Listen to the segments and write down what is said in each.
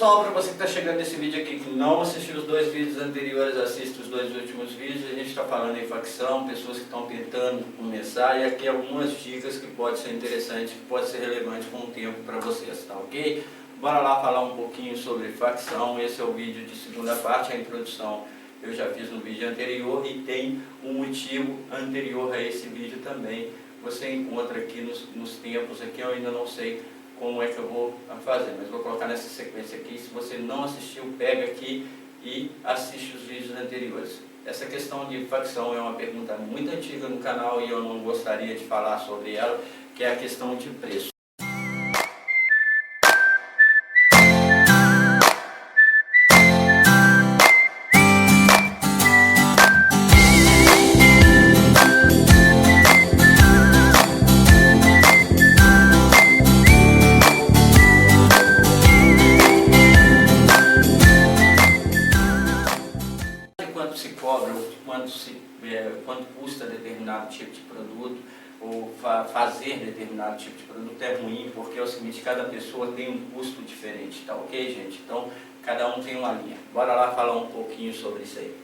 pessoal, para você que está chegando nesse vídeo aqui que não assistiu os dois vídeos anteriores, assista os dois últimos vídeos. A gente está falando em facção, pessoas que estão tentando começar, e aqui algumas dicas que pode ser interessante, que pode ser relevante com o tempo para vocês, tá ok? Bora lá falar um pouquinho sobre facção. Esse é o vídeo de segunda parte, a introdução eu já fiz no vídeo anterior e tem um motivo anterior a esse vídeo também. Você encontra aqui nos tempos, aqui eu ainda não sei como é que eu vou fazer, mas vou colocar nessa sequência aqui. Se você não assistiu, pega aqui e assiste os vídeos anteriores. Essa questão de facção é uma pergunta muito antiga no canal e eu não gostaria de falar sobre ela, que é a questão de preço. Quanto se cobra, quanto custa determinado tipo de produto, ou fazer determinado tipo de produto é ruim, porque é o seguinte, cada pessoa tem um custo diferente, tá ok, gente? Então, cada um tem uma linha. Bora lá falar um pouquinho sobre isso aí.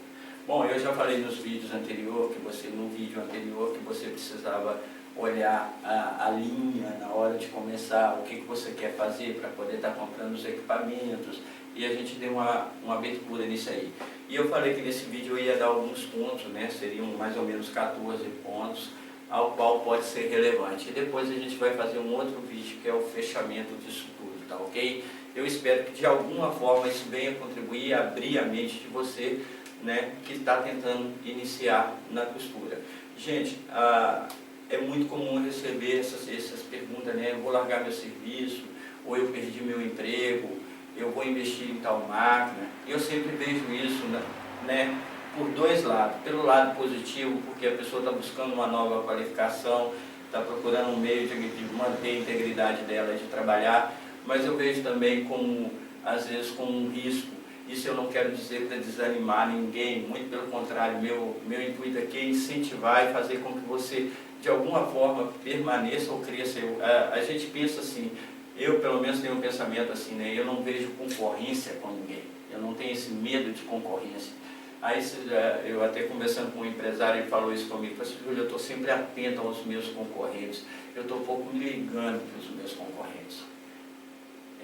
Bom, eu já falei nos vídeos anteriores, no vídeo anterior, que você precisava olhar a linha na hora de começar, o que você quer fazer para poder estar comprando os equipamentos, e a gente deu uma abertura nisso aí. E eu falei que nesse vídeo eu ia dar alguns pontos, né? Seriam mais ou menos 14 pontos, ao qual pode ser relevante. E depois a gente vai fazer um outro vídeo que é o fechamento disso tudo, tá ok? Eu espero que de alguma forma isso venha contribuir e abrir a mente de você, né, que está tentando iniciar na costura. Gente, é muito comum receber essas perguntas, né? Eu vou largar meu serviço, ou eu perdi meu emprego, eu vou investir em tal máquina. Eu sempre vejo isso, né, por dois lados. Pelo lado positivo, porque a pessoa está buscando uma nova qualificação, está procurando um meio de manter a integridade dela, de trabalhar, mas eu vejo também como, às vezes, como um risco. Isso eu não quero dizer para desanimar ninguém, muito pelo contrário, meu intuito aqui é incentivar e fazer com que você, de alguma forma, permaneça ou cresça. A gente pensa assim, eu pelo menos tenho um pensamento assim, né? Eu não vejo concorrência com ninguém, eu não tenho esse medo de concorrência. Aí eu até conversando com um empresário, ele falou isso comigo, falou assim, Júlio, eu estou sempre atento aos meus concorrentes, eu estou um pouco me ligando para os meus concorrentes.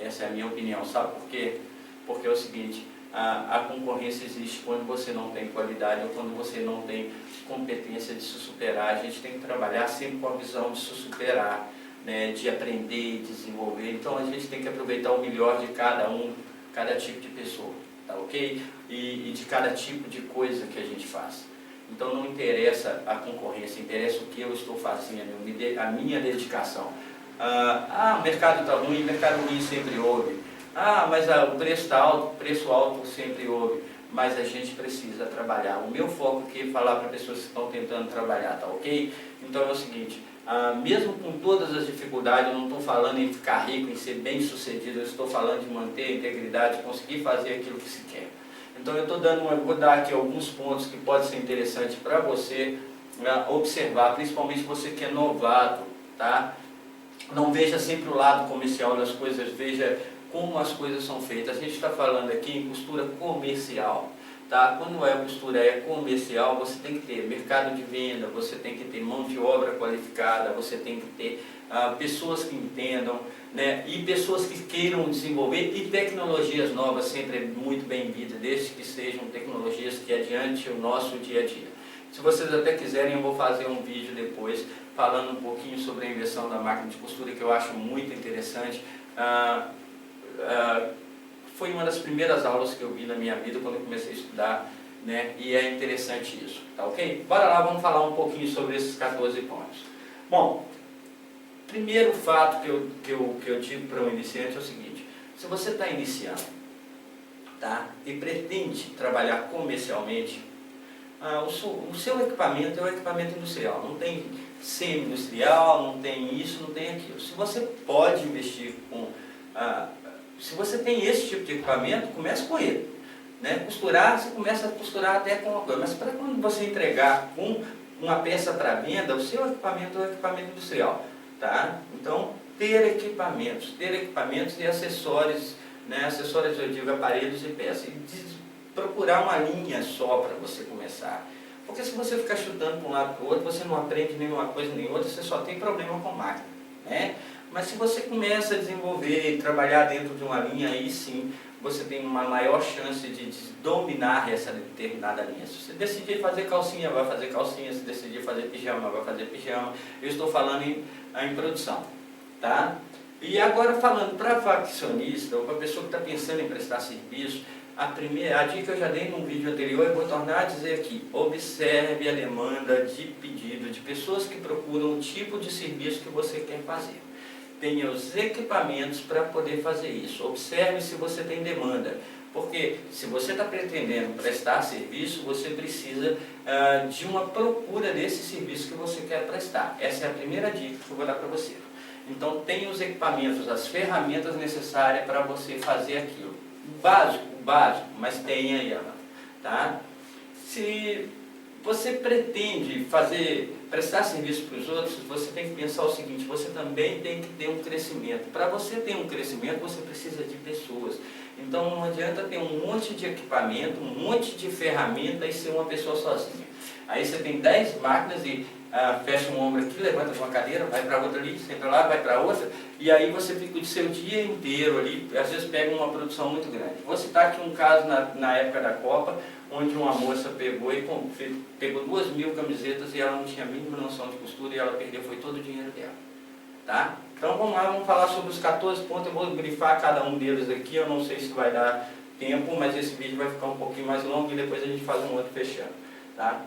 Essa é a minha opinião, sabe por quê? Porque é o seguinte, a concorrência existe quando você não tem qualidade ou quando você não tem competência de se superar. A gente tem que trabalhar sempre com a visão de se superar, né, de aprender e desenvolver. Então a gente tem que aproveitar o melhor de cada tipo de pessoa, tá ok? E de cada tipo de coisa que a gente faz. Então não interessa a concorrência, interessa o que eu estou fazendo, a minha dedicação. O mercado está ruim, mercado ruim sempre houve. Mas o preço está alto, preço alto sempre houve. Mas a gente precisa trabalhar. O meu foco aqui é falar para pessoas que estão tentando trabalhar, tá ok? Então é o seguinte, mesmo com todas as dificuldades, eu não estou falando em ficar rico, em ser bem sucedido, eu estou falando de manter a integridade, conseguir fazer aquilo que se quer. Então eu vou dar aqui alguns pontos que podem ser interessantes para você observar, principalmente você que é novato, tá? Não veja sempre o lado comercial das coisas, veja como as coisas são feitas. A gente está falando aqui em costura comercial, tá? Quando a costura é comercial, você tem que ter mercado de venda, você tem que ter mão de obra qualificada, você tem que ter pessoas que entendam, né? E pessoas que queiram desenvolver, e tecnologias novas sempre é muito bem-vinda, desde que sejam tecnologias que adiante o nosso dia a dia. Se vocês até quiserem, eu vou fazer um vídeo depois falando um pouquinho sobre a invenção da máquina de costura, que eu acho muito interessante. Foi uma das primeiras aulas que eu vi na minha vida quando eu comecei a estudar, né? E é interessante isso, tá ok? Bora lá, vamos falar um pouquinho sobre esses 14 pontos. Bom, primeiro fato que eu digo para um iniciante é o seguinte: se você está iniciando, tá? E pretende trabalhar comercialmente, o seu equipamento é um equipamento industrial, não tem semi-industrial, não tem isso, não tem aquilo. Se você pode investir se você tem esse tipo de equipamento, comece com ele, né? Costurar, você começa a costurar até com uma coisa, mas para quando você entregar com uma peça para venda, o seu equipamento é um equipamento industrial, tá? Então, ter equipamentos e acessórios né? Acessórios, eu digo, aparelhos e peças. E procurar uma linha só para você começar. Porque se você ficar chutando para um lado para o outro, você não aprende nenhuma coisa nem outra, você só tem problema com máquina, né? Mas se você começa a desenvolver e trabalhar dentro de uma linha, aí sim você tem uma maior chance de dominar essa determinada linha. Se você decidir fazer calcinha, vai fazer calcinha. Se decidir fazer pijama, vai fazer pijama. Eu estou falando em produção, tá? E agora falando para faccionista ou para pessoa que está pensando em prestar serviço, a dica eu já dei num vídeo anterior e vou tornar a dizer aqui: observe a demanda de pedido de pessoas que procuram o tipo de serviço que você quer fazer. Tenha os equipamentos para poder fazer isso. Observe se você tem demanda, porque se você está pretendendo prestar serviço, você precisa de uma procura desse serviço que você quer prestar. Essa é a primeira dica que eu vou dar para você. Então tenha os equipamentos, as ferramentas necessárias para você fazer aquilo. Básico, mas tenha ela, tá? Se você pretende prestar serviço para os outros, você tem que pensar o seguinte: você também tem que ter um crescimento. Para você ter um crescimento, você precisa de pessoas. Então não adianta ter um monte de equipamento, um monte de ferramenta e ser uma pessoa sozinha. Aí você tem 10 máquinas e fecha um ombro aqui, levanta de uma cadeira, vai para outra ali, senta lá, vai para outra, e aí você fica o seu dia inteiro ali, às vezes pega uma produção muito grande. Vou citar aqui um caso na época da Copa, onde uma moça pegou 2.000 camisetas e ela não tinha a mínima noção de costura e ela foi todo o dinheiro dela. Tá? Então vamos lá, vamos falar sobre os 14 pontos. Eu vou grifar cada um deles aqui, eu não sei se vai dar tempo, mas esse vídeo vai ficar um pouquinho mais longo e depois a gente faz um outro fechando. Tá?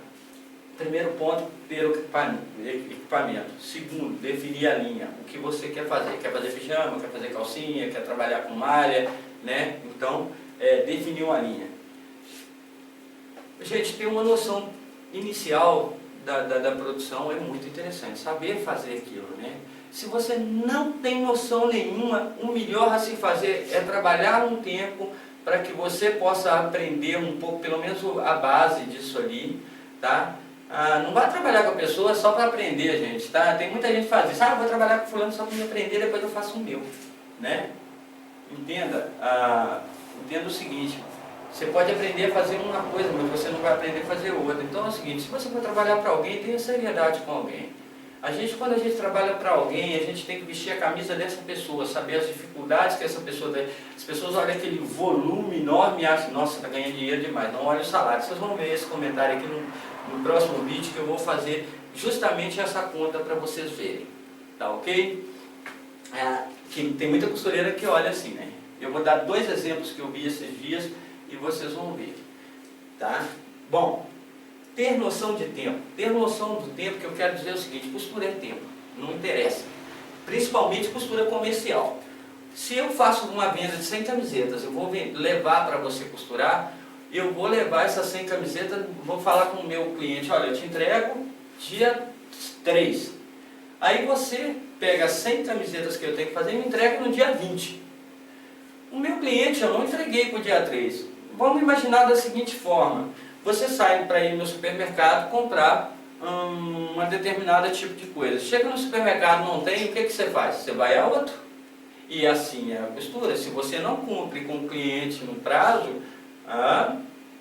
Primeiro ponto, ter o equipamento. Segundo, definir a linha. O que você quer fazer? Quer fazer pijama, quer fazer calcinha, quer trabalhar com malha, né? Então, definir uma linha. Gente, ter uma noção inicial da produção é muito interessante. Saber fazer aquilo, né? Se você não tem noção nenhuma, o melhor a se fazer é trabalhar um tempo para que você possa aprender um pouco, pelo menos a base disso ali, tá? Não vai trabalhar com a pessoa só para aprender, gente, tá? Tem muita gente que faz isso: eu vou trabalhar com fulano só para me aprender, depois eu faço o meu, né? Entenda o seguinte: você pode aprender a fazer uma coisa, mas você não vai aprender a fazer outra. Então é o seguinte: se você for trabalhar para alguém, tenha seriedade com alguém. Quando a gente trabalha para alguém, a gente tem que vestir a camisa dessa pessoa, saber as dificuldades que essa pessoa tem. As pessoas olham aquele volume enorme e acham: nossa, está ganhando dinheiro demais. Não olha o salário. Vocês vão ver esse comentário aqui no próximo vídeo, que eu vou fazer justamente essa conta para vocês verem. Tá ok? Que tem muita costureira que olha assim, né? Eu vou dar 2 exemplos que eu vi esses dias e vocês vão ver. Tá? Bom, ter noção de tempo. Ter noção do tempo, que eu quero dizer o seguinte: costura é tempo, não interessa. Principalmente costura comercial. Se eu faço uma venda de 100 camisetas, eu vou levar para você costurar, eu vou levar essas 100 camisetas, vou falar com o meu cliente: olha, eu te entrego dia 3. Aí você pega as 100 camisetas que eu tenho que fazer e me entrega no dia 20. O meu cliente eu não entreguei para o dia 3. Vamos imaginar da seguinte forma: você sai para ir no supermercado comprar uma determinada tipo de coisa. Chega no supermercado, não tem, o que você faz? Você vai a outro. E assim é a costura. Se você não cumpre com o cliente no prazo,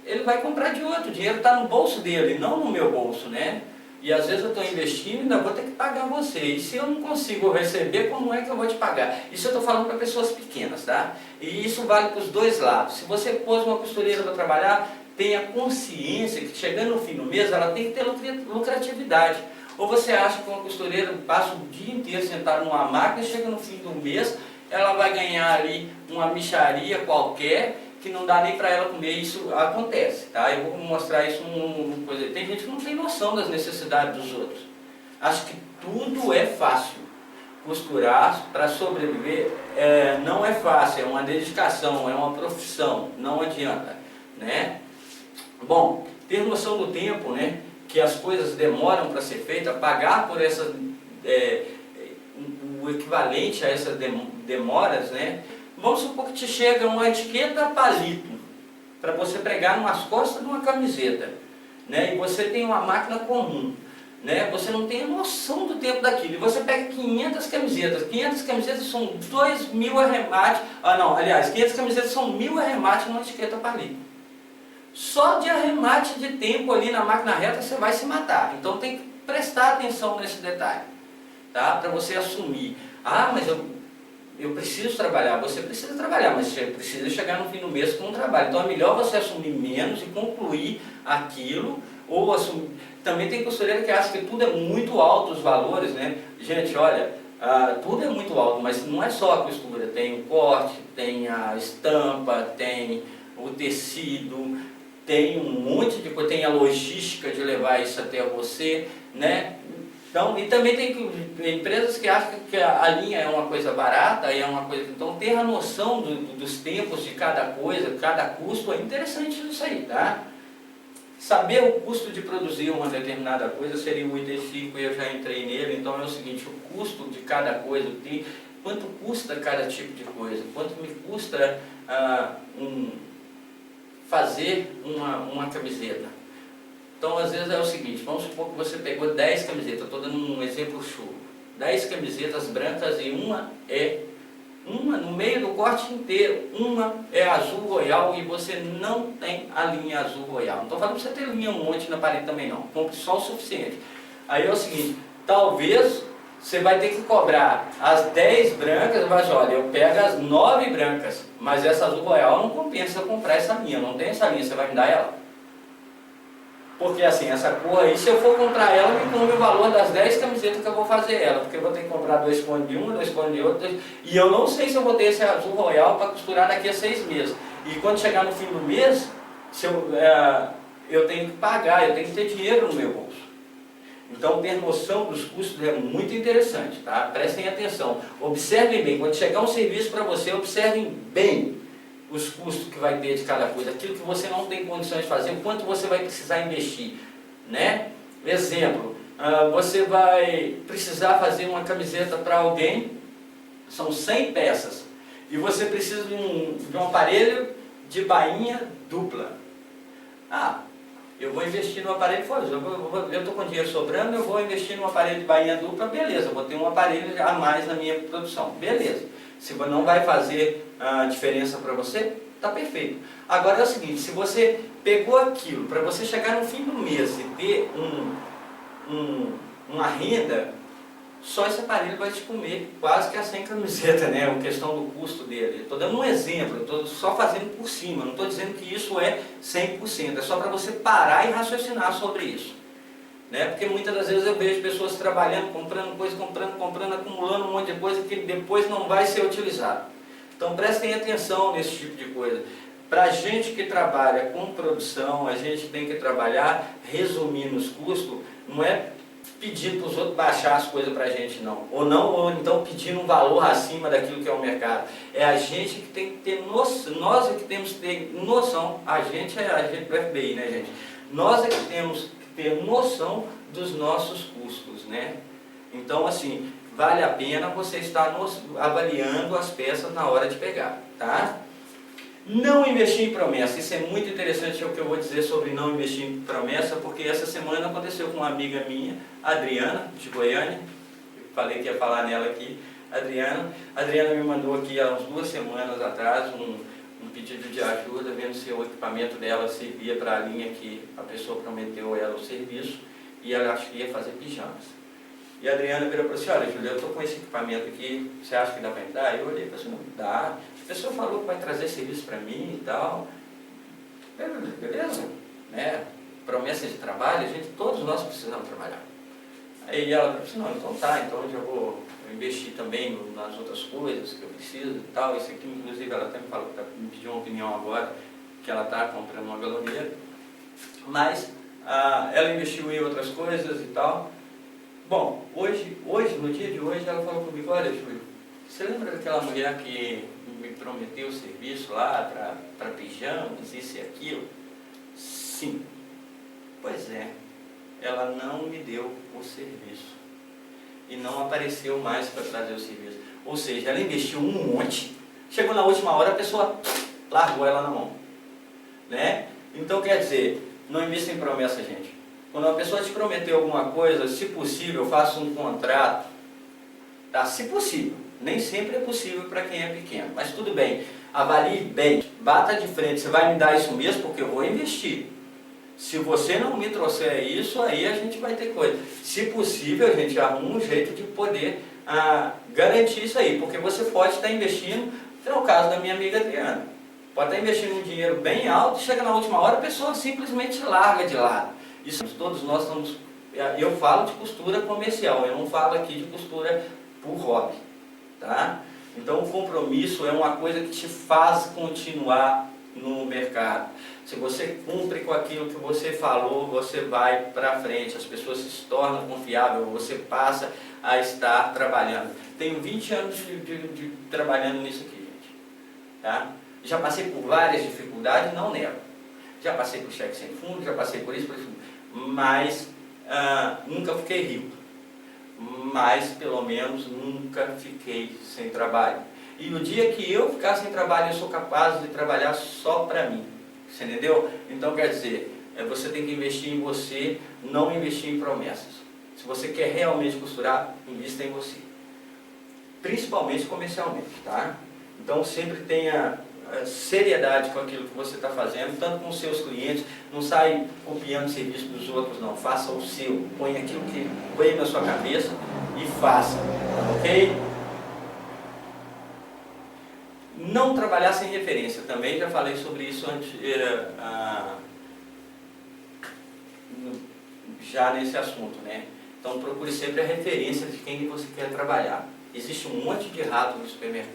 ele vai comprar de outro. O dinheiro está no bolso dele, não no meu bolso, né? E às vezes eu estou investindo e ainda vou ter que pagar você. E se eu não consigo receber, como é que eu vou te pagar? Isso eu estou falando para pessoas pequenas, tá? E isso vale para os dois lados. Se você pôs uma costureira para trabalhar, tenha consciência que chegando no fim do mês ela tem que ter lucratividade. Ou você acha que uma costureira passa o dia inteiro sentada numa máquina e chega no fim do mês, ela vai ganhar ali uma mixaria qualquer que não dá nem para ela comer? Isso acontece, tá? Eu vou mostrar isso numa coisa. Tem gente que não tem noção das necessidades dos outros. Acho que tudo é fácil. Costurar para sobreviver não é fácil, é uma dedicação, é uma profissão, não adianta, né? Bom, ter noção do tempo, né? Que as coisas demoram para ser feitas, pagar por essa, o equivalente a essas demoras, né? Vamos supor que te chega uma etiqueta palito para você pregar nas costas de uma camiseta, né? E você tem uma máquina comum, né? Você não tem a noção do tempo daquilo. E você pega 500 camisetas são 2.000 arremates, aliás, 500 camisetas são 1.000 arremates numa etiqueta Parli. Só de arremate de tempo ali na máquina reta você vai se matar. Então tem que prestar atenção nesse detalhe, tá? Para você assumir, mas eu preciso trabalhar. Você precisa trabalhar, mas você precisa chegar no fim do mês com um trabalho. Então é melhor você assumir menos e concluir aquilo, ou assumir. Também tem costureira que acha que tudo é muito alto os valores, né? Gente, olha, tudo é muito alto, mas não é só a costura. Tem o corte, tem a estampa, tem o tecido, tem um monte de coisa, tem a logística de levar isso até você, né? Então, e também tem empresas que acham que a linha é uma coisa barata, é uma coisa. Então, ter a noção dos tempos de cada coisa, cada custo, é interessante isso aí, tá? Saber o custo de produzir uma determinada coisa seria o item 5, e eu já entrei nele. Então, é o seguinte: o custo de cada coisa, quanto custa cada tipo de coisa, quanto me custa fazer uma camiseta. Então, às vezes é o seguinte, vamos supor que você pegou 10 camisetas, estou dando um exemplo chulo, 10 camisetas brancas e uma no meio do corte inteiro, uma é azul royal e você não tem a linha azul royal. Não estou falando para você ter linha um monte na parede também não, compre só o suficiente. Aí é o seguinte, talvez você vai ter que cobrar as 10 brancas, mas olha, eu pego as 9 brancas, mas essa azul royal não compensa eu comprar essa linha, não tem essa linha, você vai me dar ela? Porque assim, essa cor aí, se eu for comprar ela, me come o valor das 10 camisetas que eu vou fazer ela, porque eu vou ter que comprar 2 cones de uma, 2 cones de outra, e eu não sei se eu vou ter esse azul royal para costurar daqui a 6 meses. E quando chegar no fim do mês, eu tenho que pagar, eu tenho que ter dinheiro no meu bolso. Então, ter noção dos custos é muito interessante, tá? Prestem atenção, observem bem, quando chegar um serviço para você, observem bem os custos que vai ter de cada coisa, aquilo que você não tem condições de fazer, o quanto você vai precisar investir, né? Exemplo, você vai precisar fazer uma camiseta para alguém, são 100 peças, e você precisa de um aparelho de bainha dupla. Eu vou investir no aparelho, eu estou com dinheiro sobrando, eu vou investir no aparelho de bainha dupla, beleza, eu vou ter um aparelho a mais na minha produção, beleza. Se não vai fazer diferença para você, está perfeito. Agora é o seguinte, se você pegou aquilo, para você chegar no fim do mês e ter uma renda, só esse aparelho vai te comer quase que a 100 camisetas, né? A questão do custo dele. Estou dando um exemplo, estou só fazendo por cima, não estou dizendo que isso é 100%, é só para você parar e raciocinar sobre isso. Né? Porque muitas das vezes eu vejo pessoas trabalhando, comprando coisa, comprando, acumulando um monte de coisa que depois não vai ser utilizado. Então prestem atenção nesse tipo de coisa. Para a gente que trabalha com produção, a gente tem que trabalhar resumindo os custos, não é pedindo para os outros baixar as coisas para a gente não, ou então pedindo um valor acima daquilo que é o mercado. É a gente que tem que ter noção, nós é que temos que ter noção, a gente é a gente do FBI, né, gente? Nós é que temos que ter noção dos nossos custos, né? Então, assim, vale a pena você estar avaliando as peças na hora de pegar, tá? Não investir em promessa, isso é muito interessante, é o que eu vou dizer sobre não investir em promessa, porque essa semana aconteceu com uma amiga minha, Adriana, de Goiânia, eu falei que ia falar nela aqui, Adriana me mandou aqui há umas 2 semanas atrás um pedido de ajuda, vendo se o equipamento dela servia para a linha que a pessoa prometeu ela o serviço, e ela acho que ia fazer pijamas. E a Adriana virou para assim, olha Júlia, eu estou com esse equipamento aqui, você acha que dá para entrar? Eu olhei e falei assim, não dá. A pessoa falou que vai trazer serviço para mim e tal. Beleza, né? Promessa de trabalho, todos nós precisamos trabalhar. Aí ela falou assim, não, então tá, então eu vou investir também nas outras coisas que eu preciso e tal. Isso aqui, inclusive, ela até me pediu uma opinião agora, que ela está comprando uma galoneira. Mas ela investiu em outras coisas e tal. Bom, hoje, no dia de hoje, ela falou comigo, olha Júlio, você lembra daquela mulher que me prometeu o serviço lá para pijamas, isso e aquilo? Sim. Pois é, ela não me deu o serviço. E não apareceu mais para trazer o serviço. Ou seja, ela investiu um monte, chegou na última hora, a pessoa largou ela na mão. Né? Então, quer dizer, não invista em promessa, gente. Quando uma pessoa te prometeu alguma coisa, se possível, faça um contrato, tá? Se possível. Nem sempre é possível para quem é pequeno, mas tudo bem. Avalie bem, bata de frente, você vai me dar isso mesmo porque eu vou investir. Se você não me trouxer isso, aí a gente vai ter coisa. Se possível, a gente arruma um jeito de poder garantir isso aí, porque você pode estar investindo, que é o caso da minha amiga Adriana. Pode estar investindo um dinheiro bem alto, chega na última hora, a pessoa simplesmente larga de lado. Isso todos nós estamos... Eu falo de costura comercial, eu não falo aqui de costura por hobby, tá? Então o compromisso é uma coisa que te faz continuar no mercado. Se você cumpre com aquilo que você falou, você vai para frente, as pessoas se tornam confiáveis, você passa a estar trabalhando. Tenho 20 anos de trabalhando nisso aqui, gente. Tá? Já passei por várias dificuldades, não nego. Já passei por cheque sem fundo, já passei por isso, mas nunca fiquei rico. Mas pelo menos nunca fiquei sem trabalho. E o dia que eu ficar sem trabalho, eu sou capaz de trabalhar só para mim. Você entendeu? Então quer dizer, você tem que investir em você, não investir em promessas. Se você quer realmente costurar, invista em você. Principalmente comercialmente, tá? Então sempre tenha seriedade com aquilo que você está fazendo, tanto com os seus clientes, não sai copiando o serviço dos outros, não. Faça o seu, põe aquilo que veio na sua cabeça e faça, ok? Não trabalhar sem referência, também já falei sobre isso antes, já nesse assunto, né? Então procure sempre a referência de quem você quer trabalhar. Existe um monte de rato no supermercado,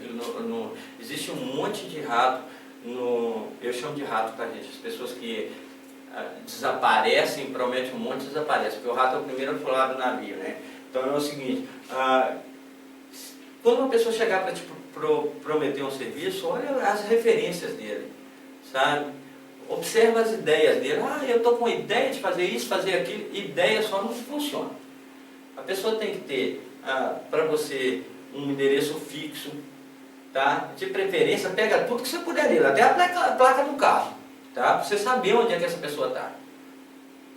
existe um monte de rato eu chamo de rato, tá, gente? As pessoas que desaparecem, prometem um monte e desaparecem, porque o rato é o primeiro a pular do navio, né? Então é o seguinte, quando uma pessoa chegar para te prometer um serviço, olha as referências dele, sabe? Observa as ideias dele. Eu estou com ideia de fazer isso, fazer aquilo. Ideia só não funciona. A pessoa tem que ter para você um endereço fixo, tá? De preferência, pega tudo que você puder dele, até a placa do carro, tá? Para você saber onde é que essa pessoa está.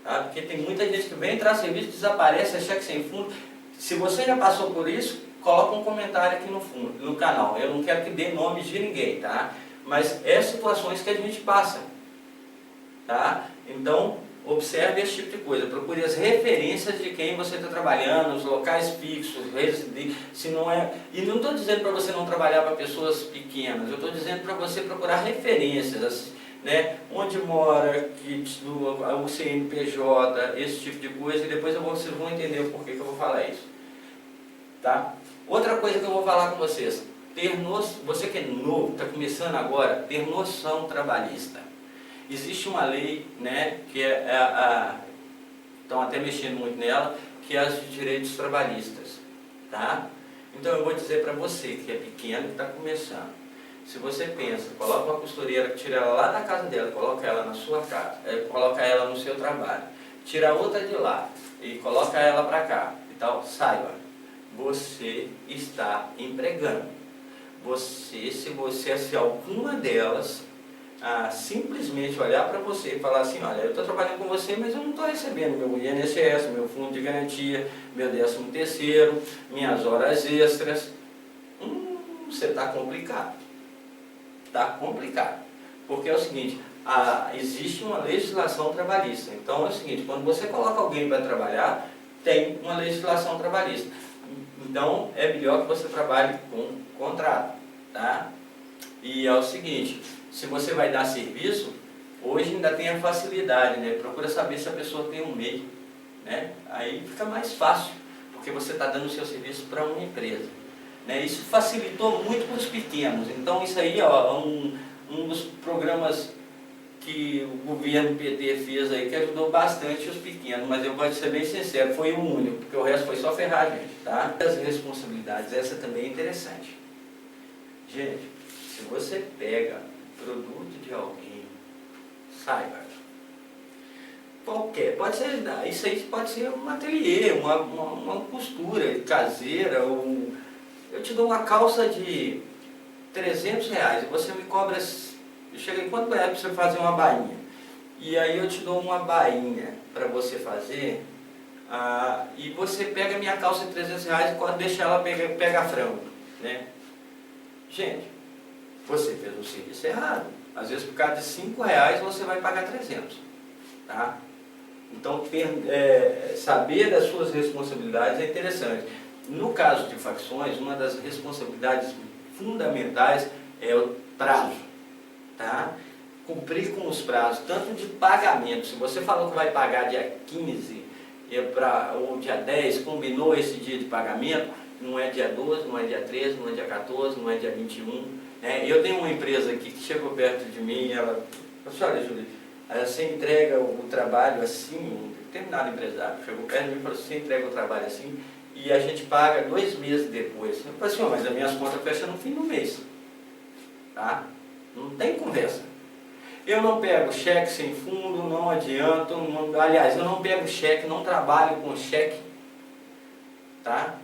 Tá? Porque tem muita gente que vem entrar serviço, desaparece, é cheque sem fundo. Se você já passou por isso, coloca um comentário aqui no fundo, no canal. Eu não quero que dê nomes de ninguém, tá? Mas é situações que a gente passa, tá? Então, observe esse tipo de coisa. Procure as referências de quem você está trabalhando, os locais fixos, se não é... E não estou dizendo para você não trabalhar para pessoas pequenas. Eu estou dizendo para você procurar referências, né? Onde mora, o CNPJ, esse tipo de coisa. E depois vocês vão entender o porquê que eu vou falar isso, tá? Outra coisa que eu vou falar com vocês, você que é novo, está começando agora, ter noção trabalhista. Existe uma lei, né, que estão até mexendo muito nela, que é as de direitos trabalhistas, tá? Então eu vou dizer para você que é pequeno e está começando. Se você pensa, coloca uma costureira, tira ela lá da casa dela, coloca ela na sua casa, coloca ela no seu trabalho, tira outra de lá e coloca ela para cá e tal, saiba, você está empregando. Se alguma delas simplesmente olhar para você e falar assim, olha, eu estou trabalhando com você, mas eu não estou recebendo meu INSS, meu fundo de garantia, meu 13º, minhas horas extras, você está complicado. Está complicado. Porque é o seguinte, existe uma legislação trabalhista. Então é o seguinte, quando você coloca alguém para trabalhar, tem uma legislação trabalhista. Então é melhor que você trabalhe com contrato, tá? E é o seguinte, se você vai dar serviço, hoje ainda tem a facilidade, né? Procura saber se a pessoa tem um MEI, né? Aí fica mais fácil, porque você está dando o seu serviço para uma empresa, né? Isso facilitou muito para os pequenos. Então isso aí é um dos programas que o governo PT fez aí, que ajudou bastante os pequenos, mas eu vou ser bem sincero, foi o único, porque o resto foi só ferrar a gente, tá? As responsabilidades, essa também é interessante. Gente, se você pega produto de alguém, saiba, qualquer, pode ser, isso aí pode ser um ateliê, uma costura caseira, eu te dou uma calça de R$300 e você me cobra, chega em quanto é para você fazer uma bainha? e aí eu te dou uma bainha para você fazer, e você pega minha calça de R$300 e quando deixa ela pega frango, né? Gente, você fez o serviço errado. Às vezes por causa de R$5 você vai pagar 300, tá? Então saber das suas responsabilidades é interessante. No caso de facções, uma das responsabilidades fundamentais é o prazo, tá? Cumprir com os prazos, tanto de pagamento. Se você falou que vai pagar dia 15 ou dia 10, combinou esse dia de pagamento, não é dia 12, não é dia 13, não é dia 14, não é dia 21. Né? Eu tenho uma empresa aqui que chegou perto de mim e ela falou: olha, Júlio, você entrega o trabalho assim, um determinado empresário chegou perto de mim e falou: você entrega o trabalho assim e a gente paga 2 meses depois. Eu falei assim: mas as minhas contas fecham no fim do mês. Tá? Não tem conversa. Eu não pego cheque sem fundo, não adianto, aliás, eu não pego cheque, não trabalho com cheque, tá?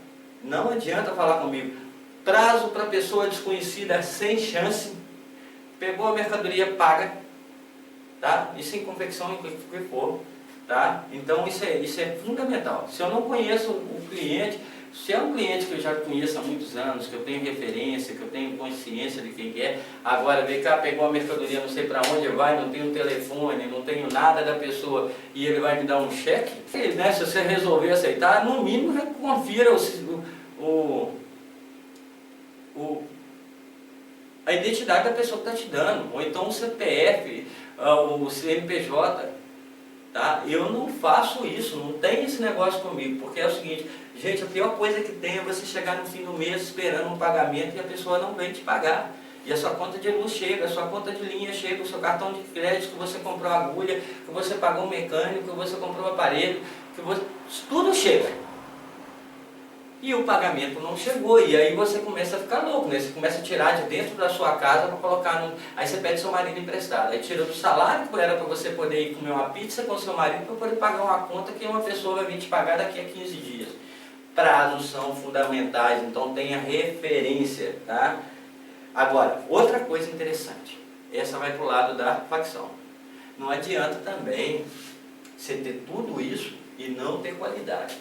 Não adianta falar comigo. Prazo para pessoa desconhecida sem chance, pegou a mercadoria, paga, tá? Isso em confecção, em que for, tá? Então isso é fundamental. Se eu não conheço o cliente, se é um cliente que eu já conheço há muitos anos, que eu tenho referência, que eu tenho consciência de quem é, agora vem cá, pegou a mercadoria, não sei para onde vai, não tenho telefone, não tenho nada da pessoa e ele vai me dar um cheque, né, se você resolver aceitar, no mínimo confira a identidade da pessoa que está te dando, ou então o CPF, o CNPJ. Tá? Eu não faço isso, não tem esse negócio comigo, porque é o seguinte, gente, a pior coisa que tem é você chegar no fim do mês esperando um pagamento e a pessoa não vem te pagar. E a sua conta de luz chega, a sua conta de linha chega, o seu cartão de crédito, que você comprou agulha, que você pagou um mecânico, que você comprou um aparelho, tudo chega. E o pagamento não chegou, e aí você começa a ficar louco, né? Você começa a tirar de dentro da sua casa para colocar no... Aí você pede seu marido emprestado, aí tira do salário, que era para você poder ir comer uma pizza com seu marido, para poder pagar uma conta que uma pessoa vai vir te pagar daqui a 15 dias. Prazos são fundamentais, então tenha referência, tá? Agora, outra coisa interessante, essa vai para o lado da facção. Não adianta também você ter tudo isso e não ter qualidade.